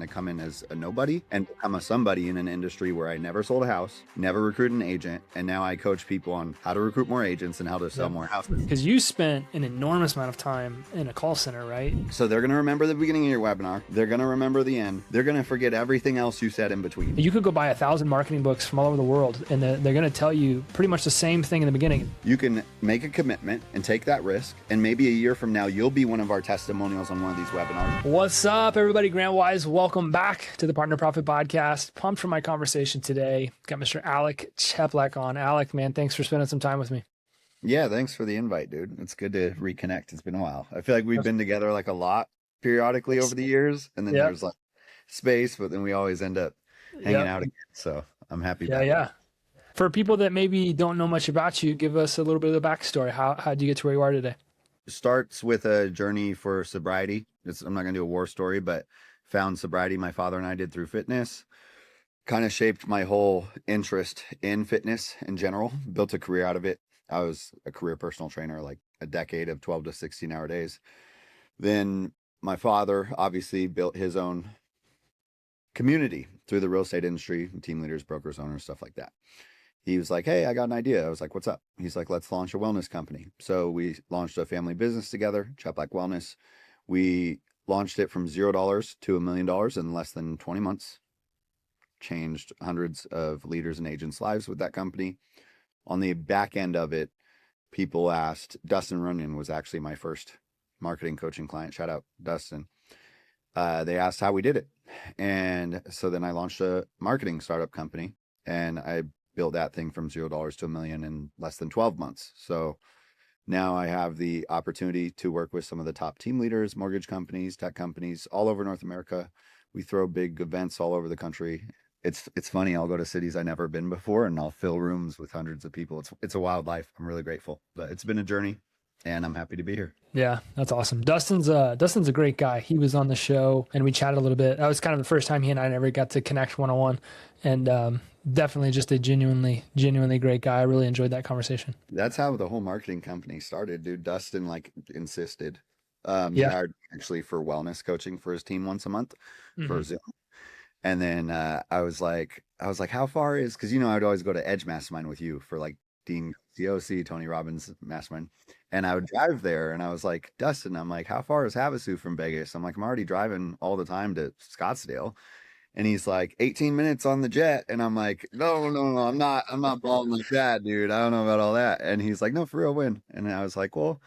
to come in as a nobody and become a somebody in an industry where I never sold a house, never recruited an agent, and now I coach people on how to recruit more agents and how to sell more houses. Because you spent an enormous amount of time in a call center, right? So they're going to remember the beginning of your webinar. They're going to remember the end. They're going to forget everything else you said in between. You could go buy 1,000 marketing books from all over the world, and they're going to tell you pretty much the same thing in the beginning. You can make a commitment and take that risk, and maybe a year from now, you'll be one of our testimonials on one of these webinars. What's up, everybody? Grant Wise, welcome back to the Partner Profit Podcast. Pumped for my conversation today. Got Mr. Alec Cheplak on. Alec, man, thanks for spending some time with me. Yeah, thanks for the invite, dude. It's good to reconnect. It's been a while. I feel like we've been together like a lot periodically over the years, and then there's like space, but then we always end up hanging out again. So I'm happy about that. For people that maybe don't know much about you, give us a little bit of the backstory. How did you get to where you are today? It starts with a journey for sobriety. I'm not going to do a war story, but found sobriety. My father and I did through fitness. Kind of shaped my whole interest in fitness in general. Built a career out of it. I was a career personal trainer, like a decade of 12 to 16 hour days. Then my father obviously built his own community through the real estate industry, team leaders, brokers, owners, stuff like that. He was like, hey, I got an idea. I was like, what's up? He's like, let's launch a wellness company. So we launched a family business together, Cheplak Wellness. We launched it from $0 to $1 million in less than 20 months. Changed hundreds of leaders and agents' lives with that company. On the back end of it, people asked, Dustin Runyon was actually my first marketing coaching client. Shout out, Dustin. They asked how we did it. And so then I launched a marketing startup company, and I built that thing from $0 to $1 million in less than 12 months. So now I have the opportunity to work with some of the top team leaders, mortgage companies, tech companies all over North America. We throw big events all over the country. It's funny. I'll go to cities I've never been before, and I'll fill rooms with hundreds of people. It's a wild life. I'm really grateful, but it's been a journey, and I'm happy to be here. Yeah, that's awesome. Dustin's a great guy. He was on the show and we chatted a little bit. That was kind of the first time he and I ever got to connect one-on-one, and definitely just a genuinely great guy. I really enjoyed that conversation. That's how the whole marketing company started, dude. Dustin like insisted. He hired actually for wellness coaching for his team once a month for Zoom. And then I was like, how far is, because I'd always go to Edge Mastermind with you for like Dean COC, Tony Robbins Mastermind. And I would drive there, and I was like, Dustin, I'm like, how far is Havasu from Vegas? I'm like, I'm already driving all the time to Scottsdale. And he's like, 18 minutes on the jet. And I'm like, no, I'm not balling like that, dude. I don't know about all that. And he's like, no, for real, win. And I was like, well,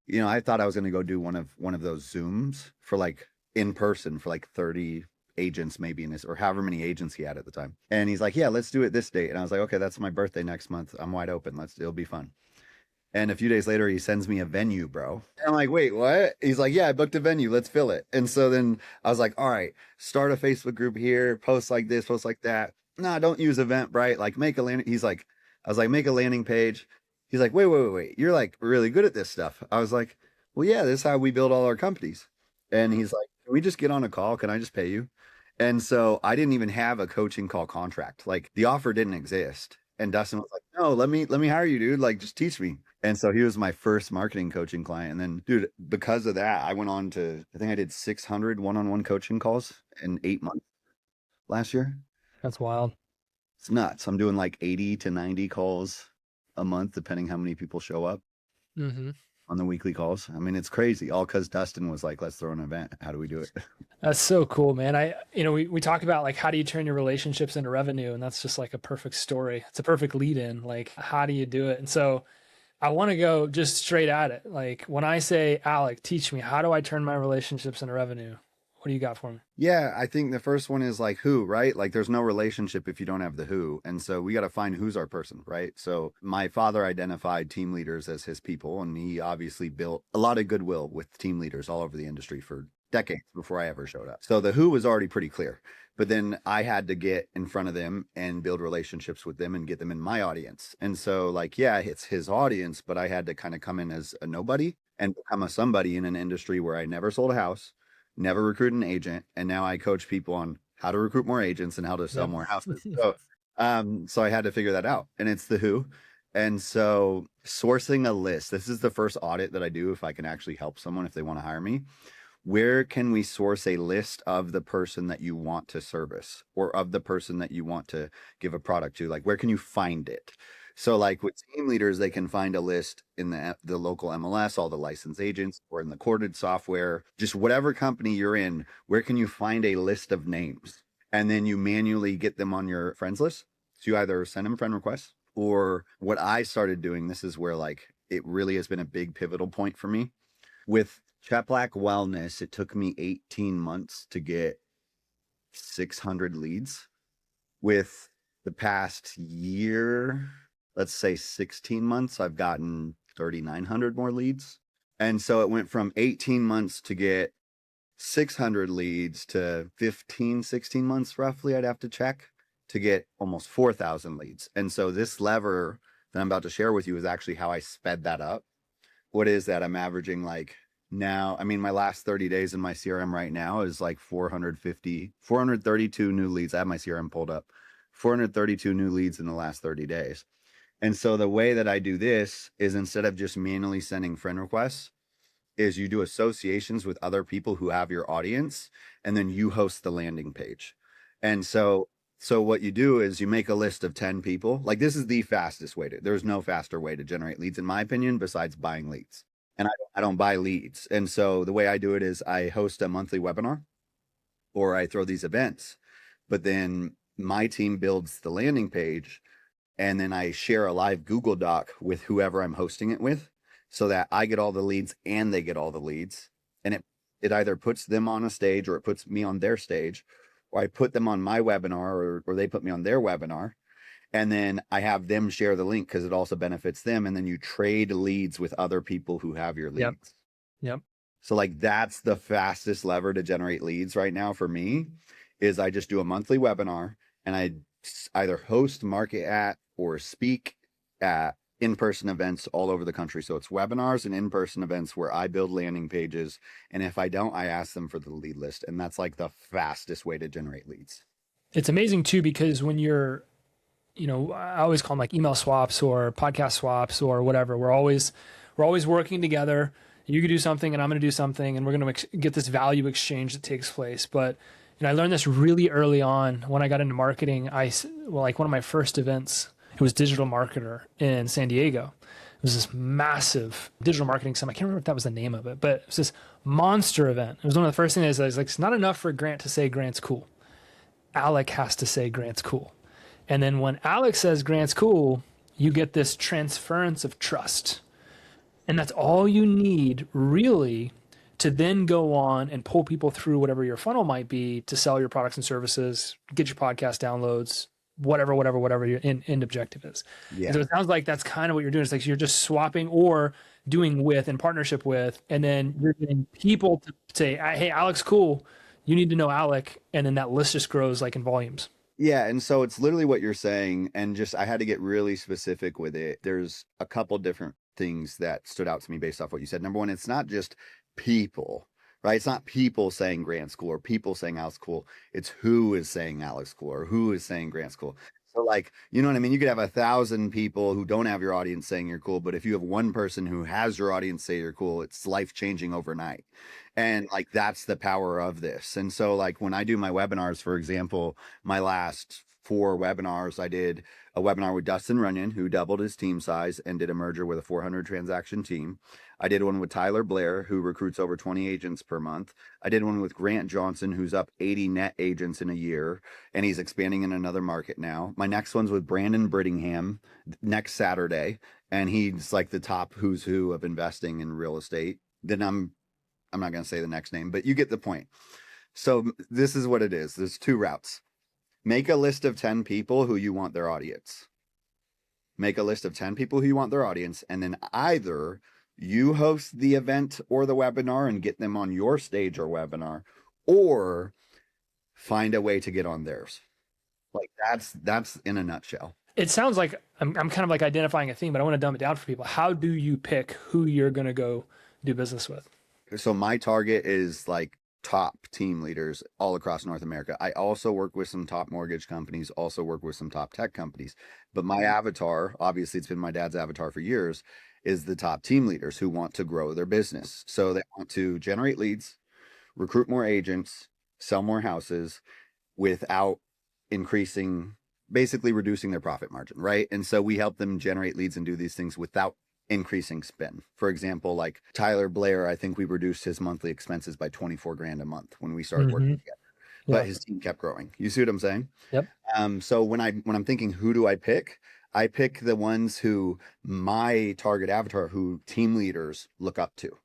I thought I was going to go do one of those Zooms for like in person for like 30 agents maybe in this, or however many agents he had at the time. And he's like, yeah, let's do it this date. And I was like, okay, that's my birthday next month. I'm wide open. It'll be fun. And a few days later, he sends me a venue, bro. And I'm like, wait, what? He's like, yeah, I booked a venue. Let's fill it. And so then I was like, all right, start a Facebook group here, post like this, post like that. No, don't use Eventbrite. Like make a landing. I was like, make a landing page. He's like, wait. You're like really good at this stuff. I was like, well, yeah, this is how we build all our companies. And he's like, can we just get on a call? Can I just pay you? And so I didn't even have a coaching call contract. Like the offer didn't exist. And Dustin was like, no, let me hire you, dude. Like, just teach me. And so he was my first marketing coaching client. And then, dude, because of that, I went on to, I think I did 600 one-on-one coaching calls in 8 months last year. That's wild. It's nuts. I'm doing like 80 to 90 calls a month, depending how many people show up on the weekly calls. I mean, it's crazy. All because Dustin was like, let's throw an event. How do we do it? That's so cool, man. We talk about like, how do you turn your relationships into revenue? And that's just like a perfect story. It's a perfect lead in, like, how do you do it? And so I want to go just straight at it. Like when I say, Alec, teach me, how do I turn my relationships into revenue? What do you got for me? Yeah, I think the first one is like who, right? Like there's no relationship if you don't have the who. And so we got to find who's our person, right? So my father identified team leaders as his people, and he obviously built a lot of goodwill with team leaders all over the industry for decades before I ever showed up. So the who was already pretty clear, but then I had to get in front of them and build relationships with them and get them in my audience. And so like, yeah, it's his audience, but I had to kind of come in as a nobody and become a somebody in an industry where I never sold a house, never recruited an agent, and now I coach people on how to recruit more agents and how to sell more houses. So I had to figure that out, and it's the who. And so sourcing a list, this is the first audit that I do if I can actually help someone if they want to hire me. where can we source a list of the person that you want to service or of the person that you want to give a product to? Like, where can you find it? So like with team leaders, they can find a list in the local MLS, all the licensed agents, or in the corded software, just whatever company you're in, where can you find a list of names? And then you manually get them on your friends list. So you either send them friend requests, or what I started doing, this is where like it really has been a big pivotal point for me. With Cheplak Wellness, it took me 18 months to get 600 leads. With the past year, let's say 16 months, I've gotten 3,900 more leads. And so it went from 18 months to get 600 leads to 15, 16 months roughly, I'd have to check, to get almost 4,000 leads. And so this lever that I'm about to share with you is actually how I sped that up. What is that? I'm averaging like now, I mean, my last 30 days in my CRM right now is like 432 new leads. I have my CRM pulled up, 432 new leads in the last 30 days. And so the way that I do this is instead of just manually sending friend requests, is you do associations with other people who have your audience, and then you host the landing page. And so what you do is you make a list of 10 people. Like, this is the fastest way there's no faster way to generate leads, in my opinion, besides buying leads. And I don't buy leads. And so the way I do it is I host a monthly webinar, or I throw these events, but then my team builds the landing page, and then I share a live Google Doc with whoever I'm hosting it with, so that I get all the leads and they get all the leads. And it either puts them on a stage, or it puts me on their stage, or I put them on my webinar, or they put me on their webinar. And then I have them share the link because it also benefits them. And then you trade leads with other people who have your leads. Yep. So like, that's the fastest lever to generate leads right now for me, is I just do a monthly webinar, and I either host, market at, or speak at in-person events all over the country. So it's webinars and in-person events where I build landing pages. And if I don't, I ask them for the lead list. And that's like the fastest way to generate leads. It's amazing too, because when you're, I always call them like email swaps or podcast swaps or whatever. We're always working together. You can do something and I'm going to do something, and we're going to get this value exchange that takes place. But I learned this really early on when I got into marketing. Like one of my first events, it was Digital Marketer in San Diego. It was this massive digital marketing summit. I can't remember if that was the name of it, but it was this monster event. It was one of the first things I was like, it's not enough for Grant to say Grant's cool. Alec has to say Grant's cool. And then when Alec says Grant's cool, you get this transference of trust. And that's all you need, really, to then go on and pull people through whatever your funnel might be to sell your products and services, get your podcast downloads, whatever your end objective is. Yeah. And so it sounds like that's kind of what you're doing. It's like you're just swapping or doing with in partnership with, and then you're getting people to say, hey, Alec's cool. You need to know Alec. And then that list just grows like in volumes. Yeah. And so it's literally what you're saying. And just, I had to get really specific with it. There's a couple different things that stood out to me based off what you said. Number one, it's not just people, right? It's not people saying Grant's cool or people saying Alec's cool. It's who is saying Alec's cool or who is saying Grant's cool. So like, you know what I mean? You could have 1,000 people who don't have your audience saying you're cool, but if you have one person who has your audience say you're cool, it's life-changing overnight. And like, that's the power of this. And so like, when I do my webinars, for example, my last 4 webinars, I did a webinar with Dustin Runyon, who doubled his team size and did a merger with a 400 transaction team. I did one with Tyler Blair, who recruits over 20 agents per month. I did one with Grant Johnson, who's up 80 net agents in a year, and he's expanding in another market now. My next one's with Brandon Brittingham next Saturday, and he's like the top who's who of investing in real estate. Then I'm not going to say the next name, but you get the point. So this is what it is. There's 2 routes. Make a list of 10 people who you want their audience. Make a list of 10 people who you want their audience, and then either you host the event or the webinar and get them on your stage or webinar, or find a way to get on theirs. Like, that's in a nutshell. It sounds like I'm kind of like identifying a theme, but I want to dumb it down for people. How do you pick who you're going to go do business with? So my target is like top team leaders all across North America. I also work with some top mortgage companies, also work with some top tech companies. But my avatar, obviously it's been my dad's avatar for years, is the top team leaders who want to grow their business. So they want to generate leads, recruit more agents, sell more houses without basically reducing their profit margin, right? And so we help them generate leads and do these things without increasing spend. For example, like Tyler Blair, I think we reduced his monthly expenses by 24 grand a month when we started working together. But his team kept growing. You see what I'm saying? Yep. So when I'm thinking, who do I pick? I pick the ones who my target avatar, who team leaders look up to.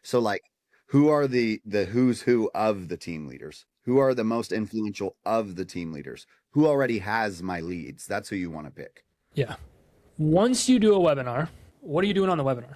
So like, who are the who's who of the team leaders? Who are the most influential of the team leaders? Who already has my leads? That's who you want to pick. Yeah. Once you do a webinar, what are you doing on the webinar?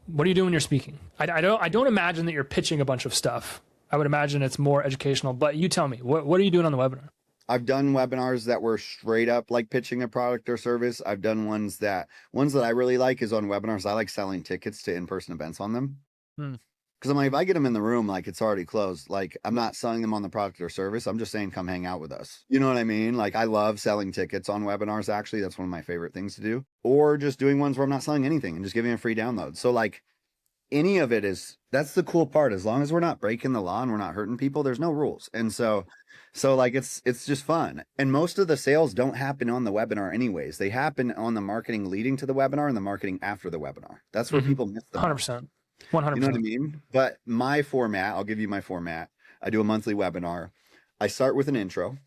What are you doing when you're speaking? I don't imagine that you're pitching a bunch of stuff. I would imagine it's more educational, but you tell me, what are you doing on the webinar? I've done webinars that were straight up like pitching a product or service. I've done ones that I really like is on webinars. I like selling tickets to in-person events on them. Because I'm like, if I get them in the room, like it's already closed. Like I'm not selling them on the product or service. I'm just saying, come hang out with us. You know what I mean? Like I love selling tickets on webinars. Actually, that's one of my favorite things to do. Or just doing ones where I'm not selling anything and just giving a free download. So like any of it that's the cool part. As long as we're not breaking the law and we're not hurting people, there's no rules. And so like it's just fun. And most of the sales don't happen on the webinar anyways. They happen on the marketing leading to the webinar and the marketing after the webinar. That's where people miss them. 100%. 100%. You know what I mean? But my format, I'll give you my format. I do a monthly webinar. I start with an intro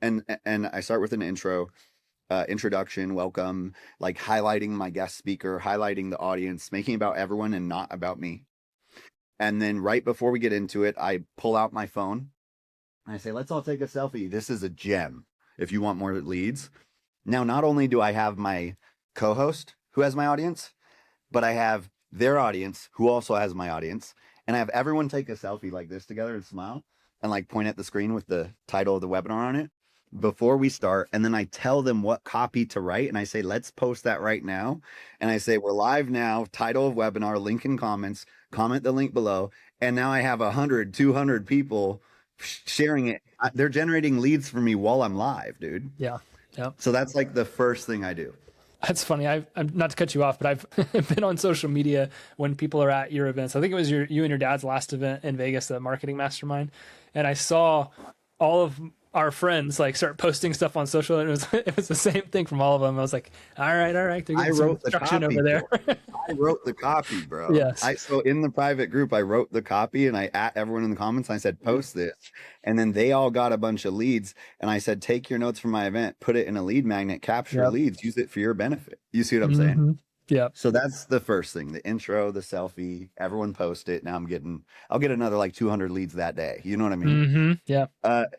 and I start with an introduction, welcome, like highlighting my guest speaker, highlighting the audience, making it about everyone and not about me. And then right before we get into it, I pull out my phone and I say, let's all take a selfie. This is a gem if you want more leads. Now, not only do I have my co-host who has my audience, but I have their audience who also has my audience. And I have everyone take a selfie like this together and smile and like point at the screen with the title of the webinar on it before we start. And then I tell them what copy to write. And I say, let's post that right now. And I say, we're live now, title of webinar, link in comments, comment the link below. And now I have 100, 200 people sharing it. They're generating leads for me while I'm live, dude. Yeah. Yeah. So that's like the first thing I do. That's funny. I'm not to cut you off, but I've been on social media when people are at your events. I think it was you and your dad's last event in Vegas, the marketing mastermind. And I saw all of our friends like start posting stuff on social, and it was the same thing from all of them. I was like, all right, they're getting some instruction over there. I wrote the copy, bro. Yes. So in the private group, I wrote the copy and I at everyone in the comments. I said, post this. And then they all got a bunch of leads. And I said, take your notes from my event, put it in a lead magnet, capture leads, use it for your benefit. You see what I'm saying? Yeah. So that's the first thing, the intro, the selfie, everyone post it. Now I'll get another like 200 leads that day. You know what I mean? Yeah.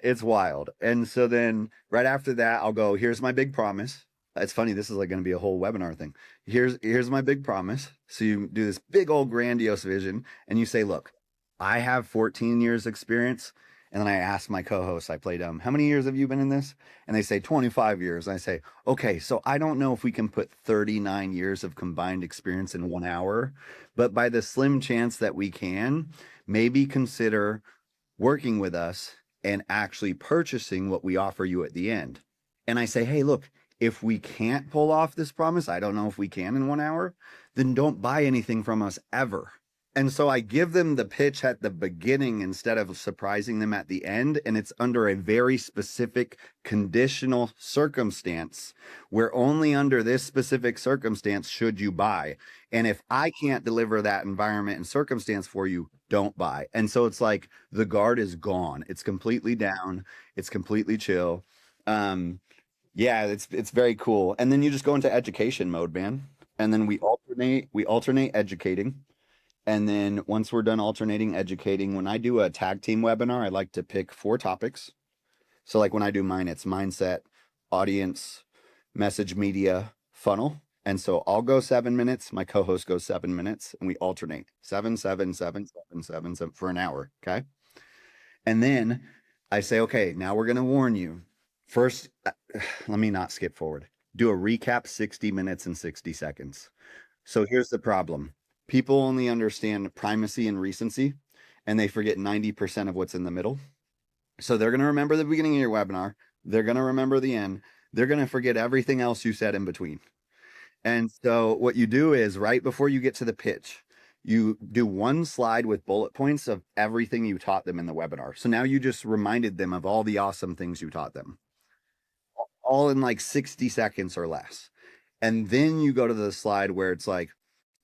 It's wild. And so then right after that, I'll go, here's my big promise. It's funny. This is like going to be a whole webinar thing. Here's my big promise. So you do this big old grandiose vision and you say, look, I have 14 years experience. And then I ask my co-hosts, I play dumb, how many years have you been in this? And they say 25 years. And I say, okay, so I don't know if we can put 39 years of combined experience in 1 hour, but by the slim chance that we can, maybe consider working with us and actually purchasing what we offer you at the end. And I say, hey, look, if we can't pull off this promise, I don't know if we can in 1 hour, then don't buy anything from us ever. And so I give them the pitch at the beginning instead of surprising them at the end. And it's under a very specific conditional circumstance where only under this specific circumstance should you buy. And if I can't deliver that environment and circumstance for you, don't buy. And so it's like the guard is gone. It's completely down. It's completely chill. Yeah, it's very cool. And then you just go into education mode, man. And then we alternate educating. And then once we're done alternating educating, when I do a tag team webinar, I like to pick 4 topics. So like when I do mine, it's mindset, audience, message media, funnel. And so I'll go 7 minutes. My co-host goes 7 minutes and we alternate 7, 7, 7, 7, 7, 7 for an hour. Okay. And then I say, okay, now we're going to warn you. First, let me not skip forward. Do a recap 60 minutes and 60 seconds. So here's the problem. People only understand primacy and recency, and they forget 90% of what's in the middle. So they're going to remember the beginning of your webinar. They're going to remember the end. They're going to forget everything else you said in between. And so what you do is right before you get to the pitch, you do one slide with bullet points of everything you taught them in the webinar. So now you just reminded them of all the awesome things you taught them, all in like 60 seconds or less. And then you go to the slide where it's like,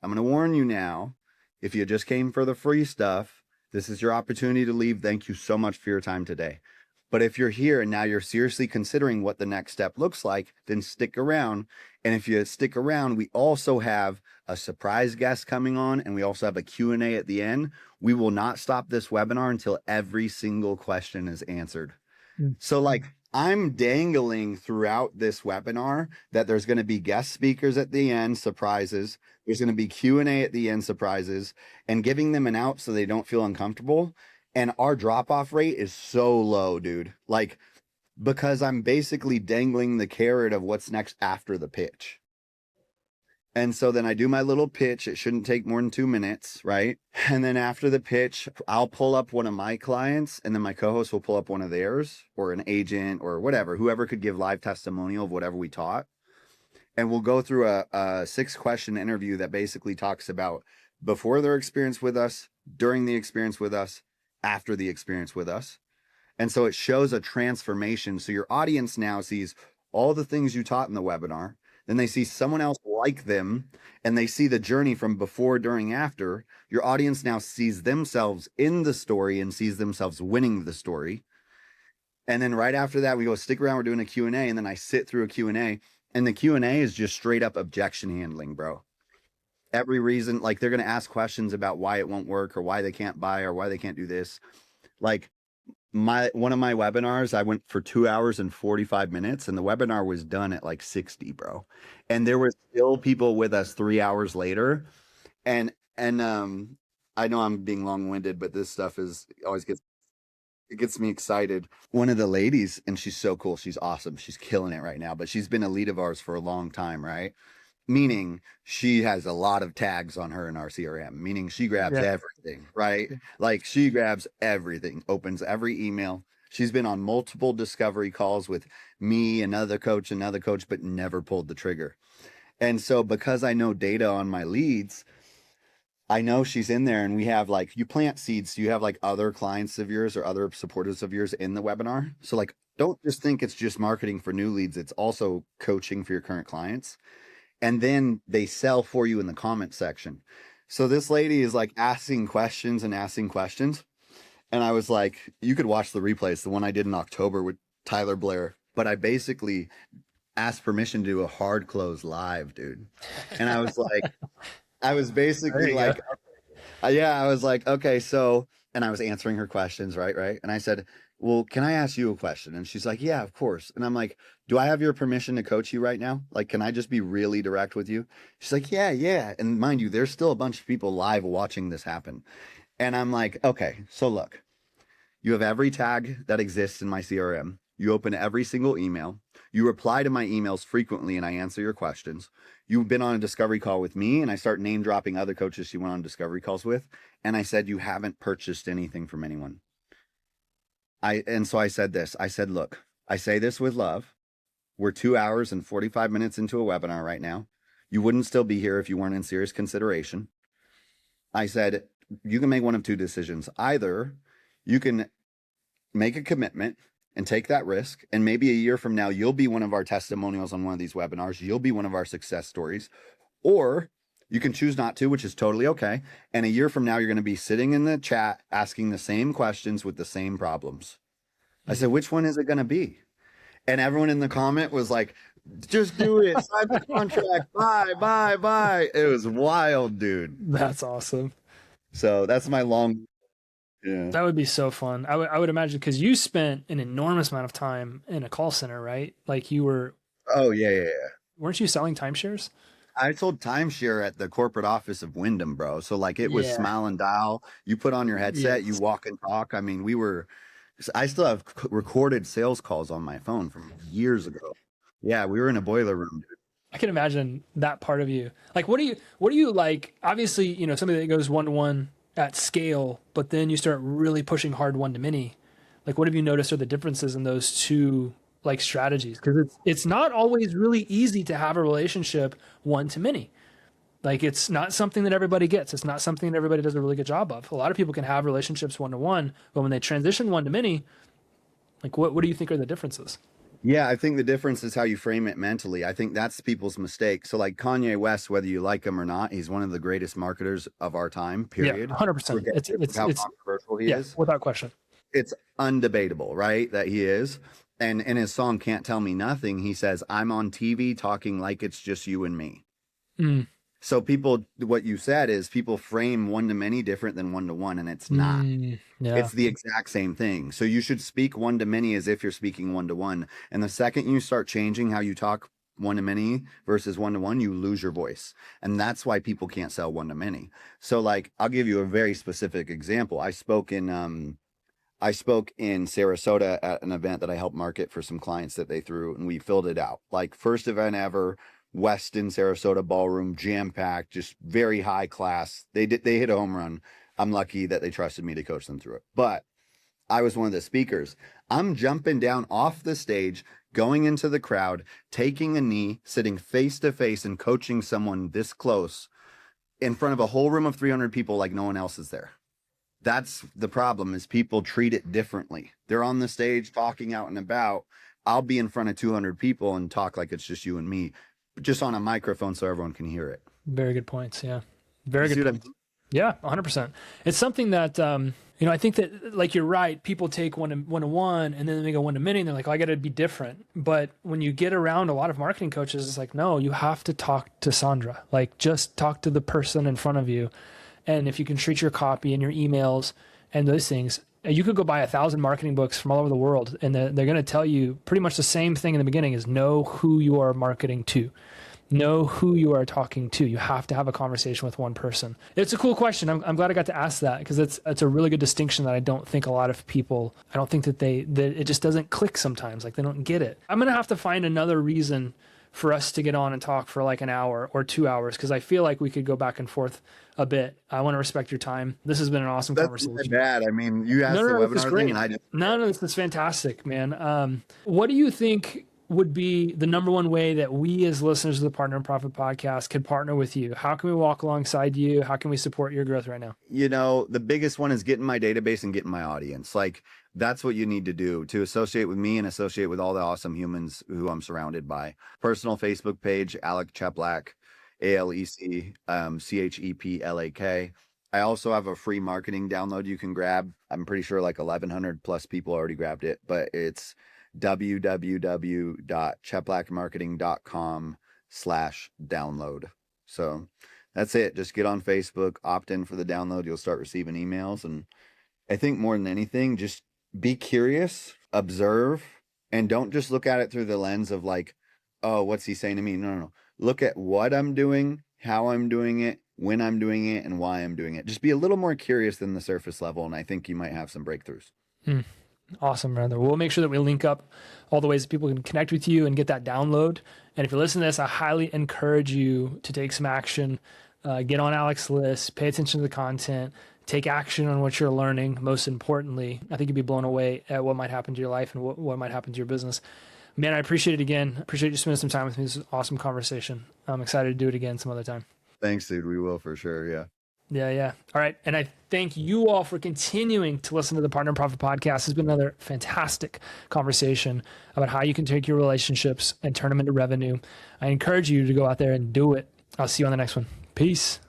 I'm going to warn you now, if you just came for the free stuff, this is your opportunity to leave. Thank you so much for your time today. But if you're here and now you're seriously considering what the next step looks like, then stick around. And if you stick around, we also have a surprise guest coming on, and we also have a Q&A at the end. We will not stop this webinar until every single question is answered. So like, I'm dangling throughout this webinar that there's going to be guest speakers at the end, surprises. There's going to be Q&A at the end, surprises, and giving them an out so they don't feel uncomfortable. And our drop-off rate is so low, dude. Like, because I'm basically dangling the carrot of what's next after the pitch. And so then I do my little pitch. It shouldn't take more than 2 minutes, right? And then after the pitch, I'll pull up one of my clients, and then my co-host will pull up one of theirs, or an agent or whatever, whoever could give live testimonial of whatever we taught. And we'll go through a 6-question interview that basically talks about before their experience with us, during the experience with us, after the experience with us. And so it shows a transformation. So your audience now sees all the things you taught in the webinar. Then they see someone else like them, and they see the journey from before, during, after. Your audience now sees themselves in the story and sees themselves winning the story. And then right after that, we go, stick around, we're doing a Q&A. And then I sit through a Q&A, and the Q&A is just straight up objection handling, bro. Every reason, like they're going to ask questions about why it won't work, or why they can't buy, or why they can't do this. Like, one of my webinars, I went for 2 hours and 45 minutes, and the webinar was done at like 60, bro. And there were still people with us 3 hours later. And I know I'm being long-winded, but this stuff is always gets me excited. One of the ladies, and she's so cool, she's awesome, she's killing it right now, but she's been a lead of ours for a long time, right? Meaning she has a lot of tags on her in our CRM, meaning she grabs everything, right? Like she grabs everything, opens every email. She's been on multiple discovery calls with me, another coach, but never pulled the trigger. And so because I know data on my leads, I know she's in there, and we have like, you plant seeds. You have like other clients of yours or other supporters of yours in the webinar. So like, don't just think it's just marketing for new leads. It's also coaching for your current clients. And then they sell for you in the comment section. So this lady is like asking questions. And I was like, you could watch the replays, the one I did in October with Tyler Blair, but I basically asked permission to do a hard close live, dude. And I was like, I was basically like, I was like, okay, so, and I was answering her questions, right? And I said, well, can I ask you a question? And she's like, yeah, of course. And I'm like, do I have your permission to coach you right now? Like, can I just be really direct with you? She's like, yeah. And mind you, there's still a bunch of people live watching this happen. And I'm like, okay, so look, you have every tag that exists in my CRM. You open every single email. You reply to my emails frequently, and I answer your questions. You've been on a discovery call with me, and I start name dropping other coaches you went on discovery calls with. And I said, you haven't purchased anything from anyone. And so I said this, I said, look, I say this with love. We're 2 hours and 45 minutes into a webinar right now. You wouldn't still be here if you weren't in serious consideration. I said, you can make one of two decisions. Either you can make a commitment and take that risk, and maybe a year from now, you'll be one of our testimonials on one of these webinars. You'll be one of our success stories. Or you can choose not to, which is totally okay. And a year from now, you're going to be sitting in the chat asking the same questions with the same problems. I said, which one is it going to be? And everyone in the comment was like, just do it. Sign the contract. Bye. It was wild, dude. That's awesome. So that's my long. Yeah. That would be so fun. I would imagine, because you spent an enormous amount of time in a call center, right? Like you were. Oh, yeah. Weren't you selling timeshares? I sold timeshare at the corporate office of Wyndham, bro. So like it was smile and dial. You put on your headset, you walk and talk. I mean, I still have recorded sales calls on my phone from years ago. Yeah, we were in a boiler room, dude. I can imagine that part of you. Like, what do you like? Obviously, you know, somebody that goes one-to-one at scale, but then you start really pushing hard one-to-many. Like, what have you noticed are the differences in those two like strategies? Because it's not always really easy to have a relationship one-to-many. Like, it's not something that everybody gets. It's not something that everybody does a really good job of. A lot of people can have relationships one-to-one, but when they transition one-to-many, like what do you think are the differences? Yeah, I think the difference is how you frame it mentally. I think that's people's mistake. So like Kanye West, whether you like him or not, he's one of the greatest marketers of our time, Yeah, period. 100%. Regardless of how controversial he yeah, is. without question. It's undebatable, right? That he is. And in his song Can't Tell Me Nothing, he says, I'm on TV talking like it's just you and me. Mm. So people, what you said is people frame one-to-many different than one-to-one, and it's not. Yeah. It's the exact same thing. So you should speak one-to-many as if you're speaking one-to-one. And the second you start changing how you talk one-to-many versus one-to-one, you lose your voice. And that's why people can't sell one-to-many. So like, I'll give you a very specific example. I spoke in Sarasota at an event that I helped market for some clients that they threw, and we filled it out. Like, first event ever, Westin Sarasota ballroom, jam packed, just very high class. They hit a home run. I'm lucky that they trusted me to coach them through it. But I was one of the speakers. I'm jumping down off the stage, going into the crowd, taking a knee, sitting face to face and coaching someone this close in front of a whole room of 300 people like no one else is there. That's the problem, is people treat it differently. They're on the stage talking out and about. I'll be in front of 200 people and talk like it's just you and me, just on a microphone so everyone can hear it. Very good points. Yeah. Very good points. Yeah, 100%. It's something that, I think that, like, you're right. People take one-to-one and then they go one-to-many and they're like, oh, I got to be different. But when you get around a lot of marketing coaches, it's like, no, you have to talk to Sandra. Like, just talk to the person in front of you. And if you can treat your copy and your emails and those things, you could go buy 1,000 marketing books from all over the world, and they're going to tell you pretty much the same thing in the beginning: is know who you are marketing to. Know who you are talking to. You have to have a conversation with one person. It's a cool question. I'm glad I got to ask that, because it's a really good distinction that I don't think a lot of people, I don't think that it just doesn't click sometimes. Like, they don't get it. I'm going to have to find another reason for us to get on and talk for like an hour or 2 hours, because I feel like we could go back and forth a bit. I want to respect your time. This has been an awesome conversation. That's bad. I mean, you asked the webinar thing, and I just... No, this is fantastic, man. What do you think would be the number one way that we as listeners of the Partner and Profit podcast could partner with you? How can we walk alongside you? How can we support your growth right now? The biggest one is getting my database and getting my audience. Like, that's what you need to do to associate with me and associate with all the awesome humans who I'm surrounded by. Personal Facebook page, Alec Cheplak, ALEC, CHEPLAK. I also have a free marketing download you can grab. I'm pretty sure like 1,100 plus people already grabbed it, but it's www.cheplakmarketing.com/download. So that's it. Just get on Facebook, opt in for the download. You'll start receiving emails. And I think more than anything, just be curious, observe, and don't just look at it through the lens of like, oh, what's he saying to me? No. Look at what I'm doing, how I'm doing it, when I'm doing it, and why I'm doing it. Just be a little more curious than the surface level, and I think you might have some breakthroughs. Awesome, brother. We'll make sure that we link up all the ways that people can connect with you and get that download. And if you're listening to this, I highly encourage you to take some action, get on Alec's list, pay attention to the content, take action on what you're learning. Most importantly, I think you'd be blown away at what might happen to your life and what might happen to your business. Man, I appreciate it again. Appreciate you spending some time with me. This is an awesome conversation. I'm excited to do it again some other time. Thanks, dude. We will for sure. Yeah. Yeah. All right. And I thank you all for continuing to listen to the Partner and Profit podcast. It's been another fantastic conversation about how you can take your relationships and turn them into revenue. I encourage you to go out there and do it. I'll see you on the next one. Peace.